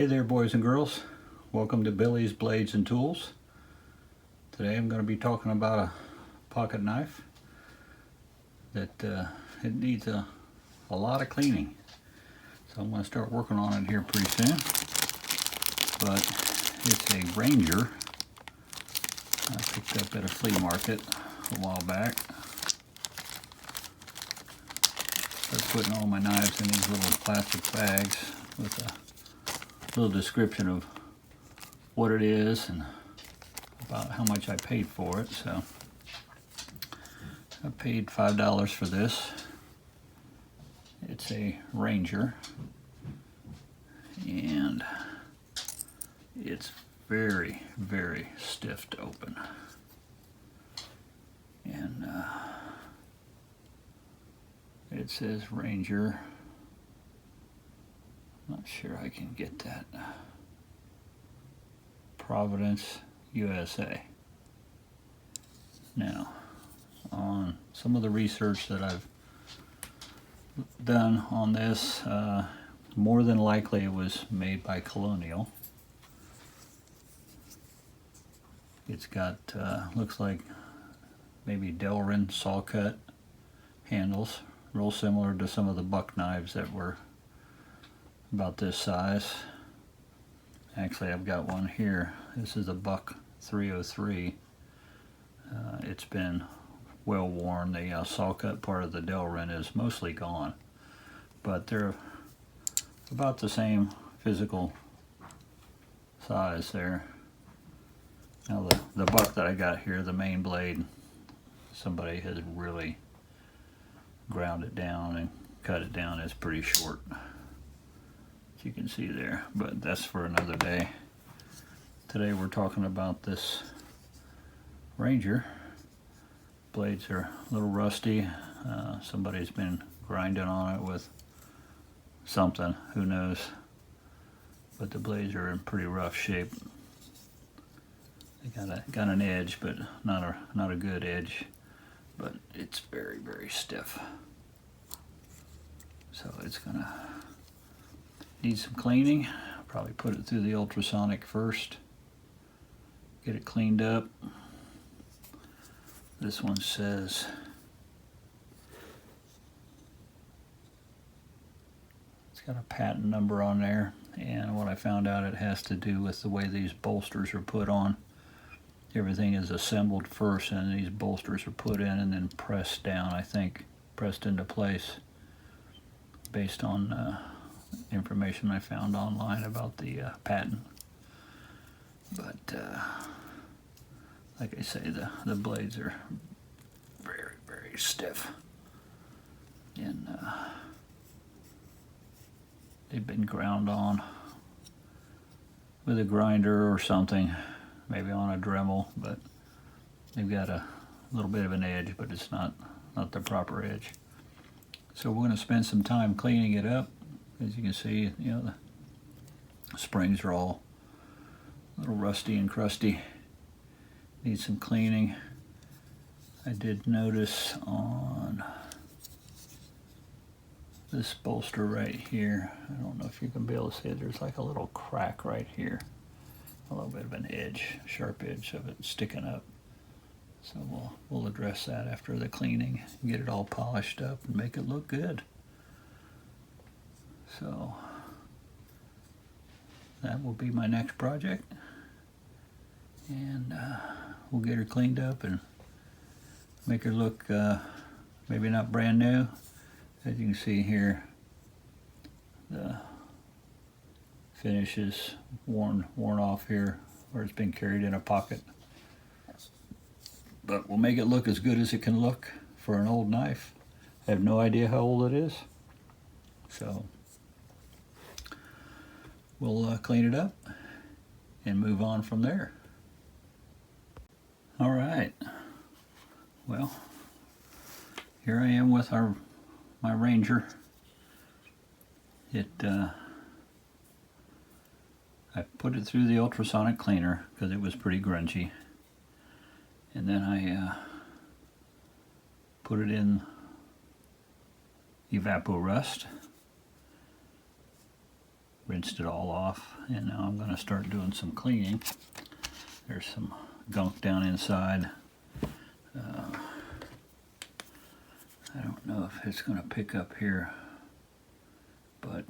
Hey there, boys and girls. Welcome to Billy's Blades and Tools. Today I'm going to be talking about a pocket knife that it needs a lot of cleaning. So I'm going to start working on it here pretty soon. But it's a Ranger I picked up at a flea market a while back. Started putting all my knives in these little plastic bags with a little description of what it is and about how much I paid for it. So I paid $5 for this. It's a Ranger and it's very, very stiff to open. And it says Ranger. Not sure I can get that. Providence, USA. Now, on some of the research that I've done on this, more than likely it was made by Colonial. It's got, looks like maybe Delrin saw cut handles, real similar to some of the buck knives that were about this size. Actually, I've got one here. This is a Buck 303. It's been well worn. The saw cut part of the Delrin is mostly gone, but they're about the same physical size there. Now the buck that I got here, the main blade, somebody has really ground it down and cut it down. It's pretty short, as you can see there, but that's for another day. Today we're talking about this Ranger. Blades are a little rusty. Somebody's been grinding on it with something, who knows, but the blades are in pretty rough shape. They got an edge, but not a good edge, but it's very, very stiff. So it's gonna need some cleaning. I'll probably put it through the ultrasonic first, get it cleaned up. This one says it's got a patent number on there, and what I found out, it has to do with the way these bolsters are put on. Everything is assembled first and these bolsters are put in and then pressed down, I think, pressed into place based on information I found online about the patent. But like I say, the blades are very, very stiff, and they've been ground on with a grinder or something, maybe on a Dremel, but they've got a little bit of an edge, but it's not the proper edge. So we're going to spend some time cleaning it up. As you can see, you know, the springs are all a little rusty and crusty. Need some cleaning. I did notice on this bolster right here, I don't know if you can be able to see it, there's like a little crack right here. A little bit of an edge, sharp edge of it sticking up. So we'll address that after the cleaning, get it all polished up and make it look good. So that will be my next project, and we'll get her cleaned up and make her look maybe not brand new. As you can see here, the finish is worn off here where it's been carried in a pocket, but we'll make it look as good as it can look for an old knife. I have no idea how old it is, so we'll clean it up and move on from there. All right, well, here I am with my Ranger. I put it through the ultrasonic cleaner because it was pretty grungy, and then I put it in Evaporust, rinsed it all off, and now I'm going to start doing some cleaning. There's some gunk down inside. I don't know if it's going to pick up here, but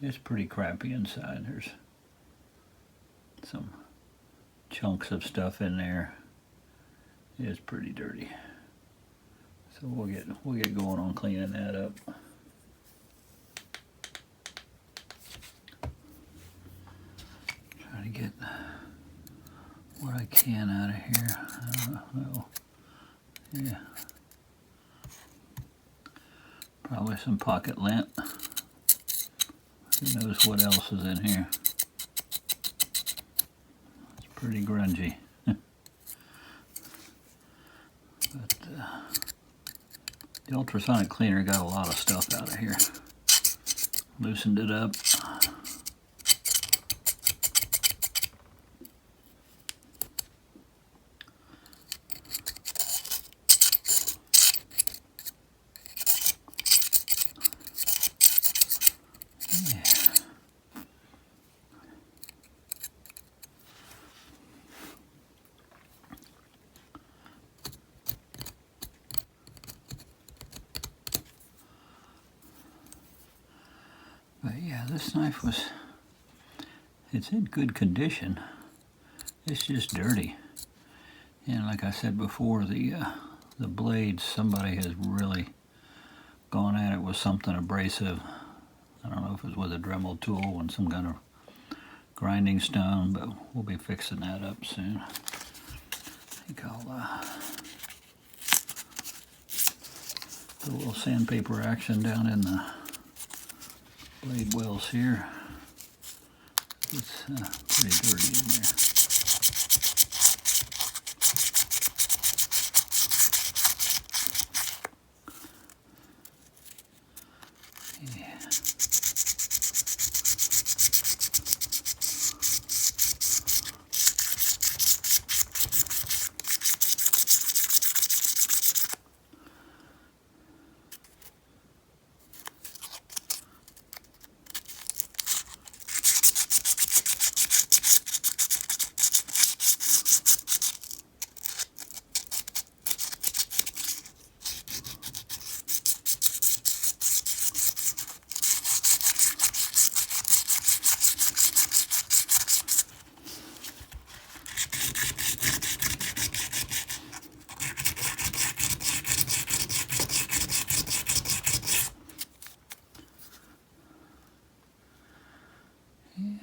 it's pretty crappy inside. There's some chunks of stuff in there. It's pretty dirty. So we'll get going on cleaning that up. Try to get what I can out of here. Well, yeah. Probably some pocket lint. Who knows what else is in here? It's pretty grungy. But the ultrasonic cleaner got a lot of stuff out of here. Loosened it up. But yeah, this knife it's in good condition. It's just dirty. And like I said before, the blades, somebody has really gone at it with something abrasive. I don't know if it was with a Dremel tool and some kind of grinding stone, but we'll be fixing that up soon. I think I'll do a little sandpaper action down in the blade wells here. It's pretty dirty in there. Yeah.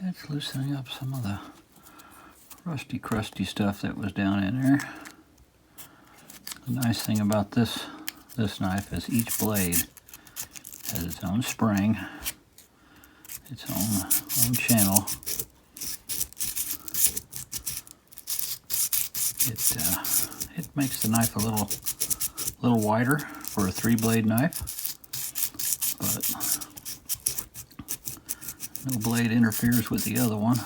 It's loosening up some of the rusty, crusty stuff that was down in there. The nice thing about this knife is each blade has its own spring, its own channel. It makes the knife a little wider for a 3-blade knife, but no blade interferes with the other one.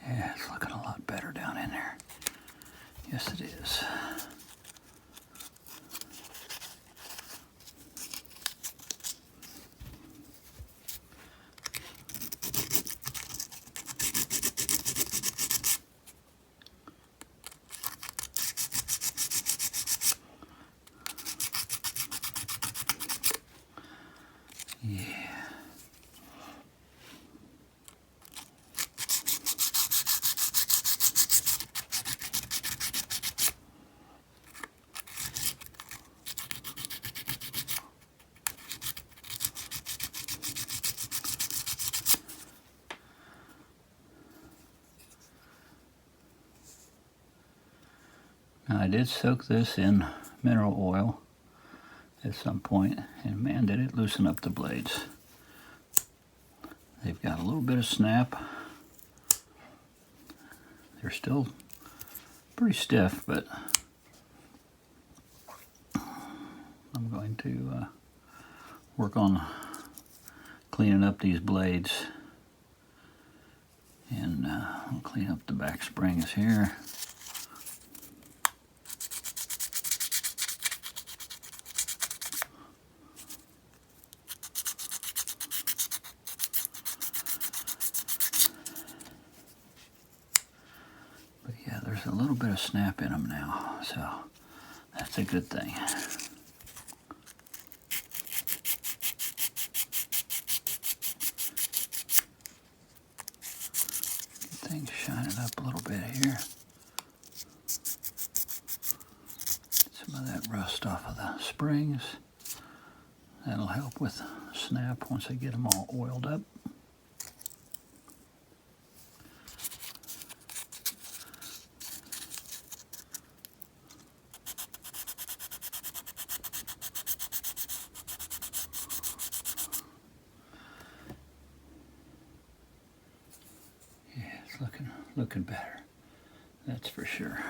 Yeah, it's looking a lot better down in there. Yes, it is. Yeah. Now I did soak this in mineral oil at some point, and man, did it loosen up the blades. They've got a little bit of snap. They're still pretty stiff, but going to work on cleaning up these blades, and I'll clean up the back springs here. But yeah, there's a little bit of snap in them now, so that's a good thing. Things shining up a little bit here. Some of that rust off of the springs. That'll help with snap once I get them all oiled up. It's looking better, that's for sure.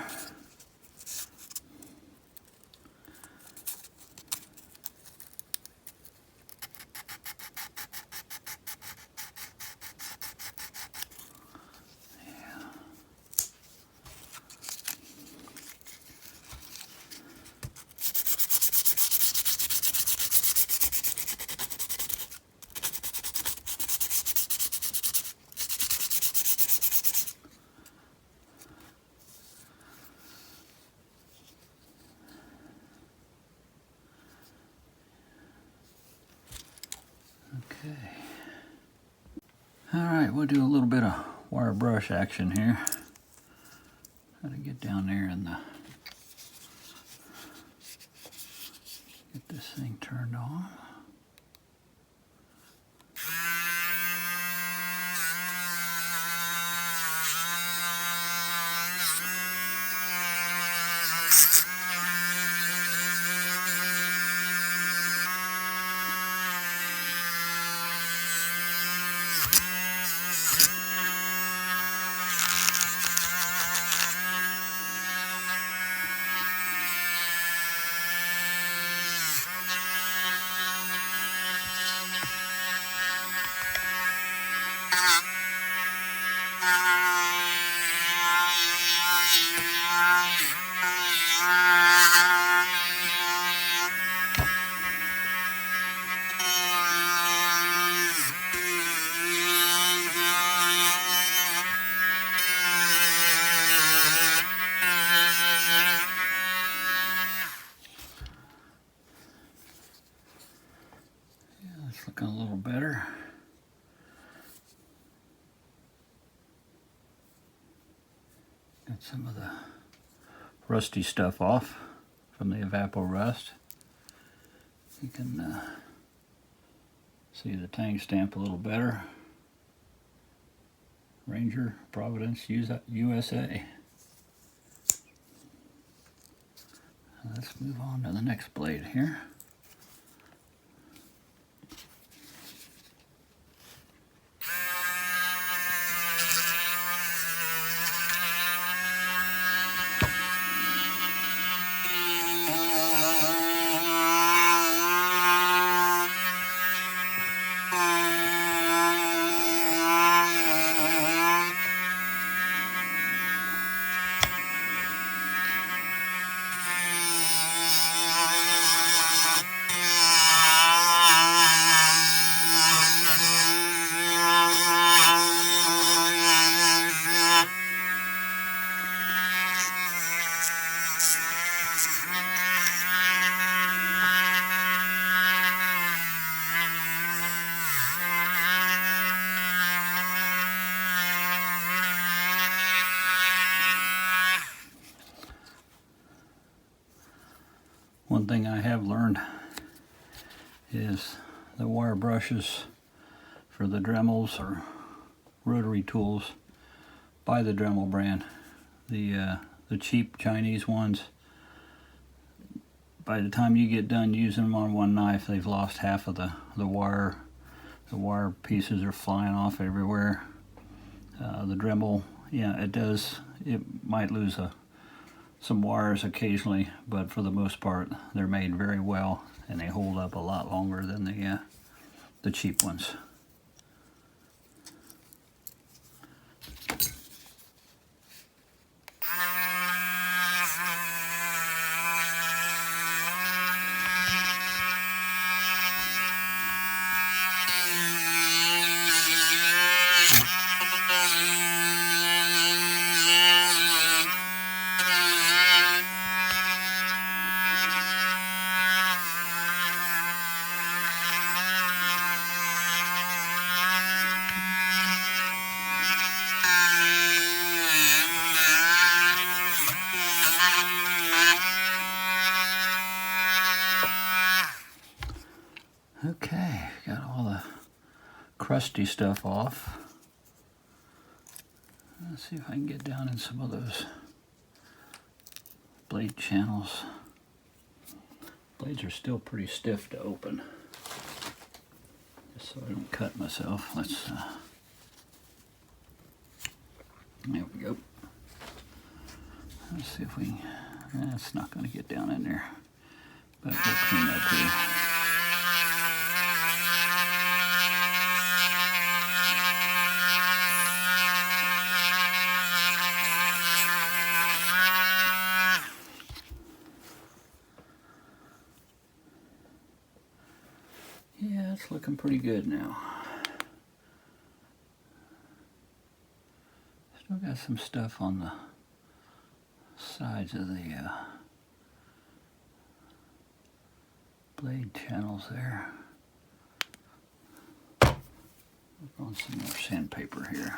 Okay. Alright, we'll do a little bit of wire brush action here. Try to get down there and get this thing turned on. It's looking a little better. Got some of the rusty stuff off from the Evapor Rust. You can see the tang stamp a little better. Ranger, Providence, USA. Let's move on to the next blade here. One thing I have learned is the wire brushes for the Dremels or rotary tools by the Dremel brand, the cheap Chinese ones, by the time you get done using them on one knife, they've lost half of the wire. The wire pieces are flying off everywhere. The Dremel, yeah, it might lose some wires occasionally, but for the most part they're made very well, and they hold up a lot longer than the cheap ones. Okay, got all the crusty stuff off. Let's see if I can get down in some of those blade channels. Blades are still pretty stiff to open. Just so I don't cut myself. Let's, there we go. Let's see if we, that's not going to get down in there, but we'll clean up here. Yeah, it's looking pretty good now. Still got some stuff on the sides of the blade channels there. Work on some more sandpaper here.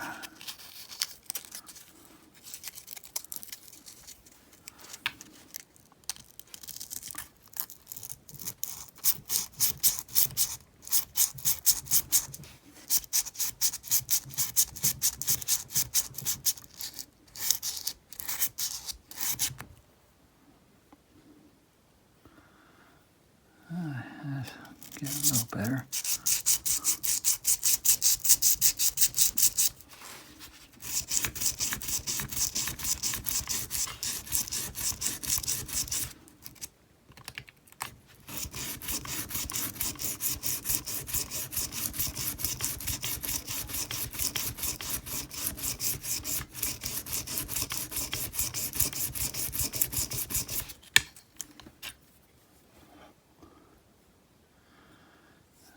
Get a little better.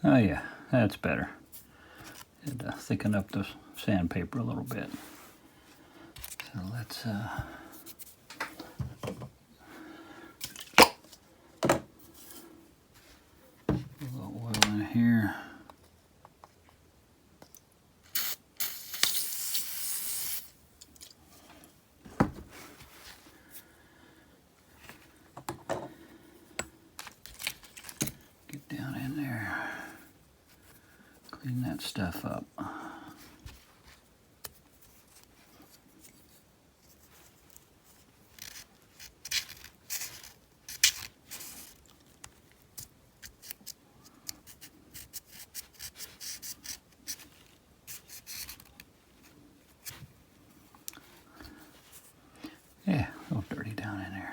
Oh yeah, that's better. Had to thicken up the sandpaper a little bit. So let's put a little oil in here. Get down in there. Clean that stuff up. Yeah, a little dirty down in there.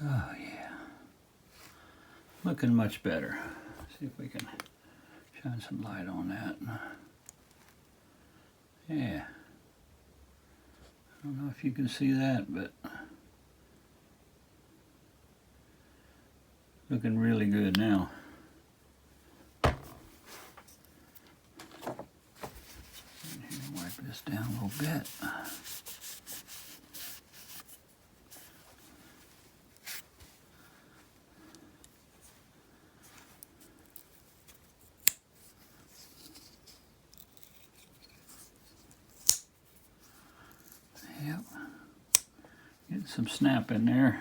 Oh yeah, looking much better. See if we can shine some light on that. Yeah, I don't know if you can see that, but looking really good now. Wipe this down a little bit. some snap in there.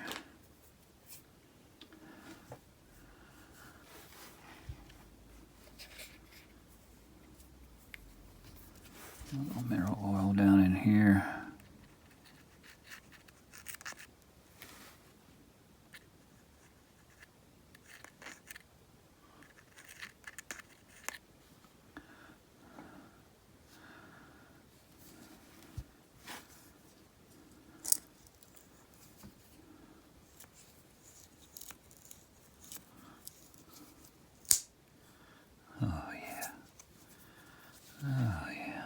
A little mineral oil down in here. Oh yeah. Oh yeah.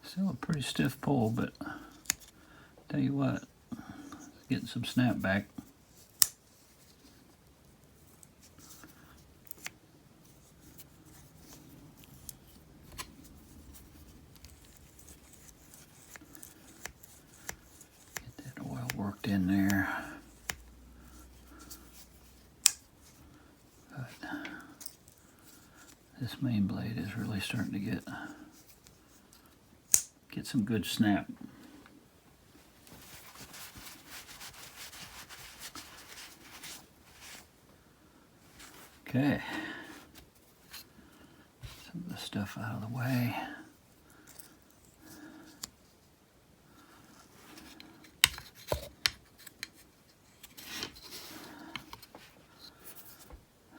Still a pretty stiff pull, but tell you what, getting some snap back. Get that oil worked in there. But this main blade is really starting to get some good snap. Okay, some of the stuff out of the way.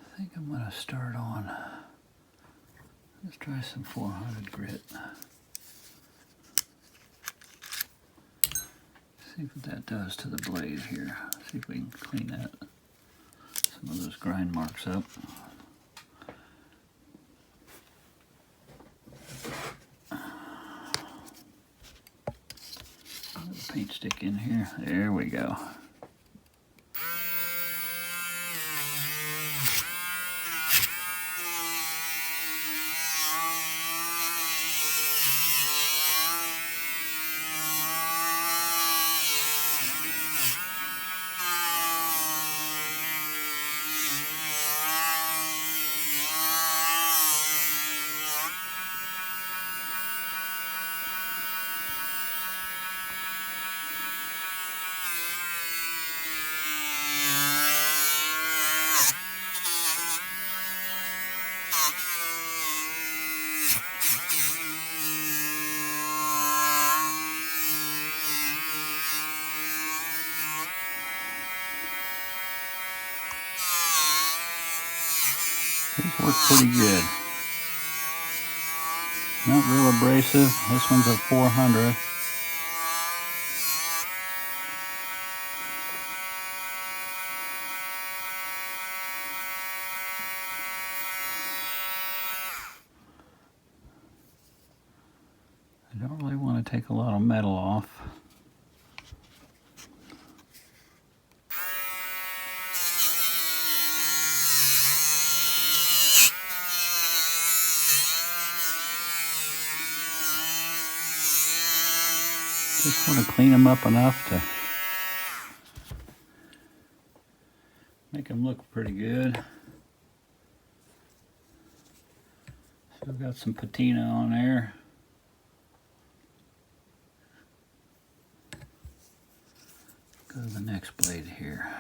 I think I'm going to start on, let's try some 400 grit. See what that does to the blade here. See if we can clean that, some of those grind marks up. Another paint stick in here. There we go. These work pretty good. Not real abrasive. This one's a 400. I don't really want to take a lot of metal off. Just want to clean them up enough to make them look pretty good. Still got some patina on there. Go to the next blade here.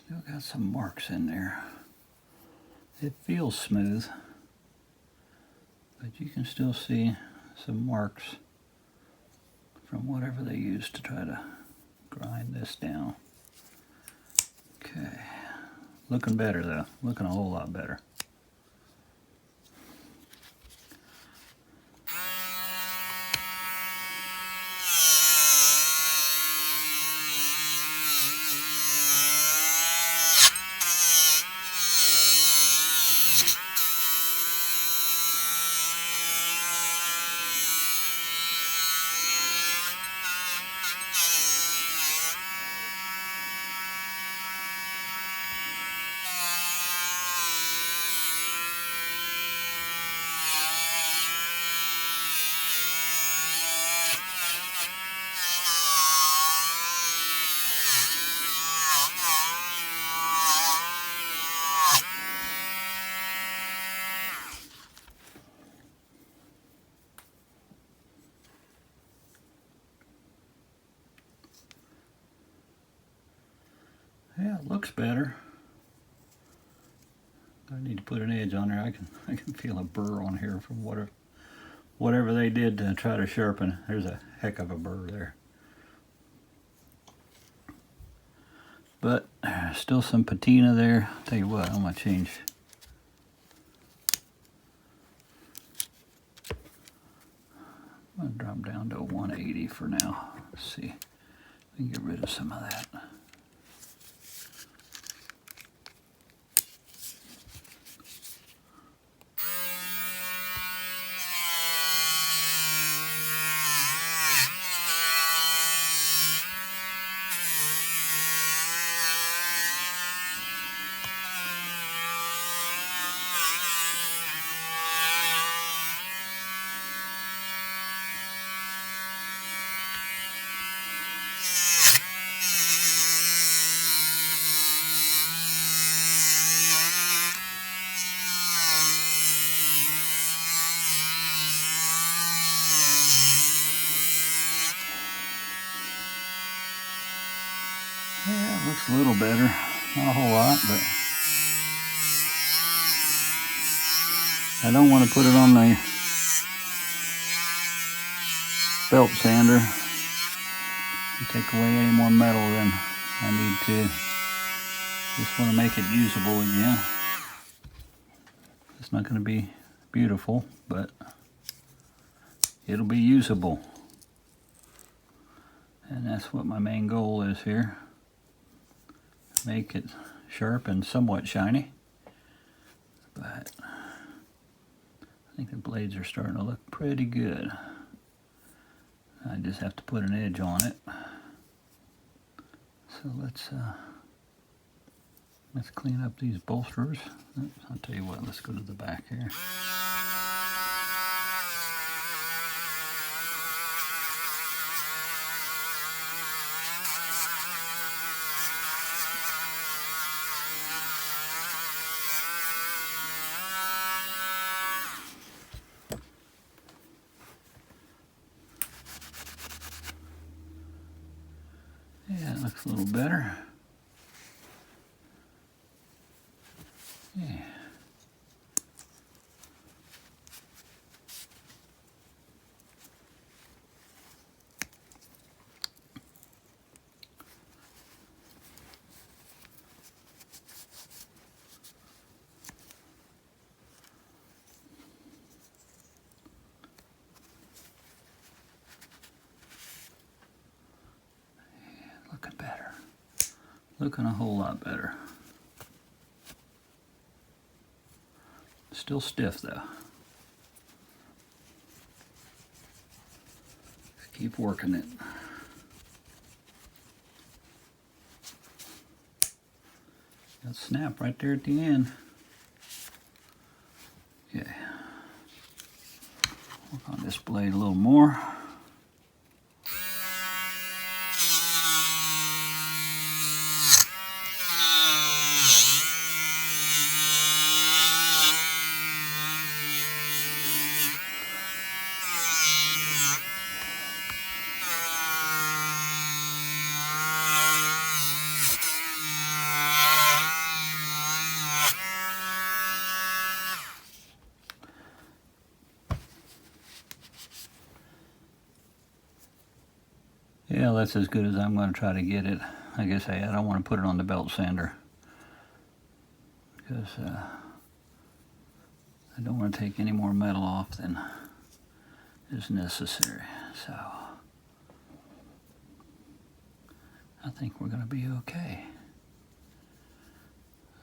Still got some marks in there. It feels smooth, but you can still see some marks from whatever they used to try to grind this down. Okay, looking better though, looking a whole lot better. Yeah, it looks better. I need to put an edge on there. I can feel a burr on here from whatever they did to try to sharpen. There's a heck of a burr there. But still some patina there. Tell you what, I'm gonna change. I'm gonna drop down to 180 for now. Let's see. We can get rid of some of that. Yeah, it looks a little better. Not a whole lot, but I don't want to put it on the belt sander and take away any more metal than I need to. Just want to make it usable again. It's not going to be beautiful, but it'll be usable. And that's what my main goal is here. Make it sharp and somewhat shiny. But I think the blades are starting to look pretty good. I just have to put an edge on it. So let's clean up these bolsters. I'll tell you what, let's go to the back here. Yeah, it looks a little better. Yeah. Looking better. Looking a whole lot better. Still stiff though. Just keep working it. Got snap right there at the end. Okay. Work on this blade a little more. Well, that's as good as I'm going to try to get it. Like I say, I don't want to put it on the belt sander because I don't want to take any more metal off than is necessary. So I think we're going to be okay.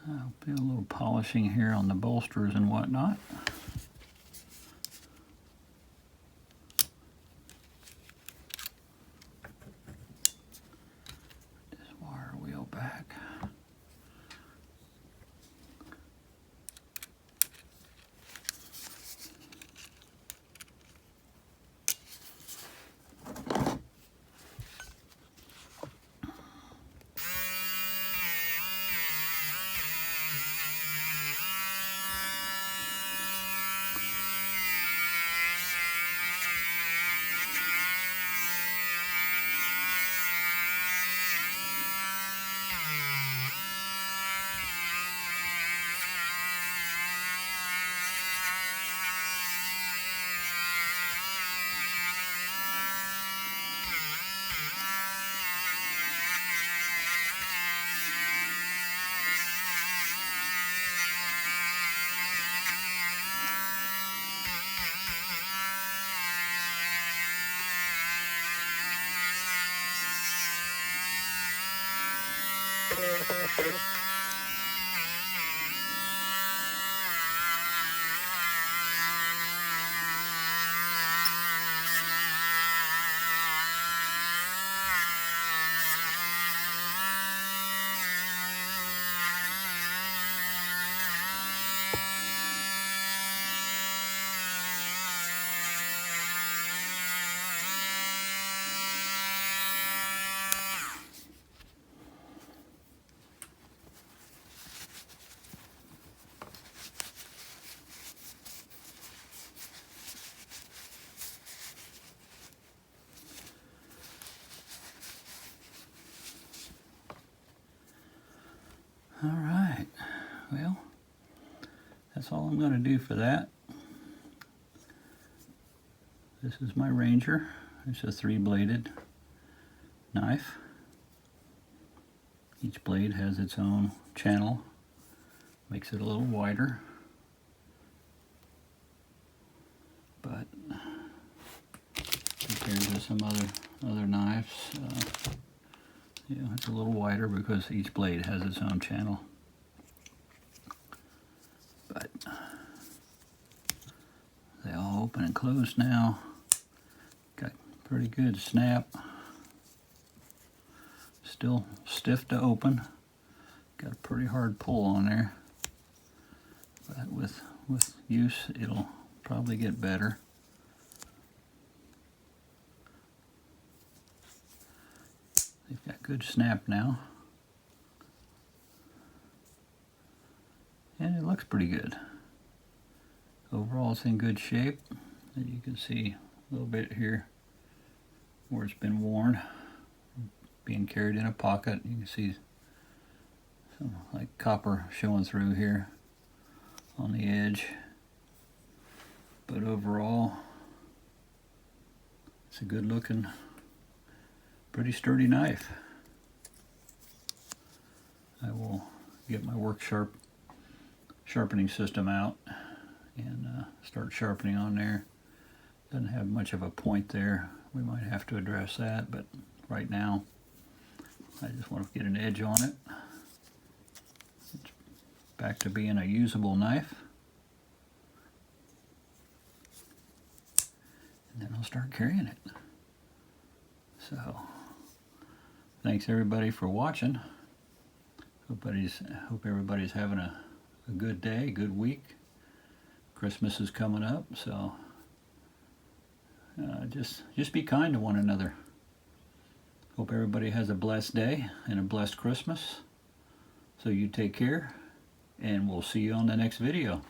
I'll do a little polishing here on the bolsters and whatnot. This wire wheel back. All right, well, that's all I'm going to do for that. This is my Ranger. It's a 3-bladed knife. Each blade has its own channel, makes it a little wider. But compared to some other knives, it's a little wider because each blade has its own channel. But they all open and close now. Got pretty good snap. Still stiff to open. Got a pretty hard pull on there. But with use, it'll probably get better. They've got good snap now. And it looks pretty good. Overall, it's in good shape. And you can see a little bit here where it's been worn, being carried in a pocket. You can see some like copper showing through here on the edge. But overall, it's a good looking, pretty sturdy knife. I will get my work sharpening system out and start sharpening on there. Doesn't have much of a point there. We might have to address that, but right now I just want to get an edge on it. It's back to being a usable knife. And then I'll start carrying it. So, thanks everybody for watching. Hope everybody's having a good day, good week. Christmas is coming up, so just be kind to one another. Hope everybody has a blessed day and a blessed Christmas. So you take care, and we'll see you on the next video.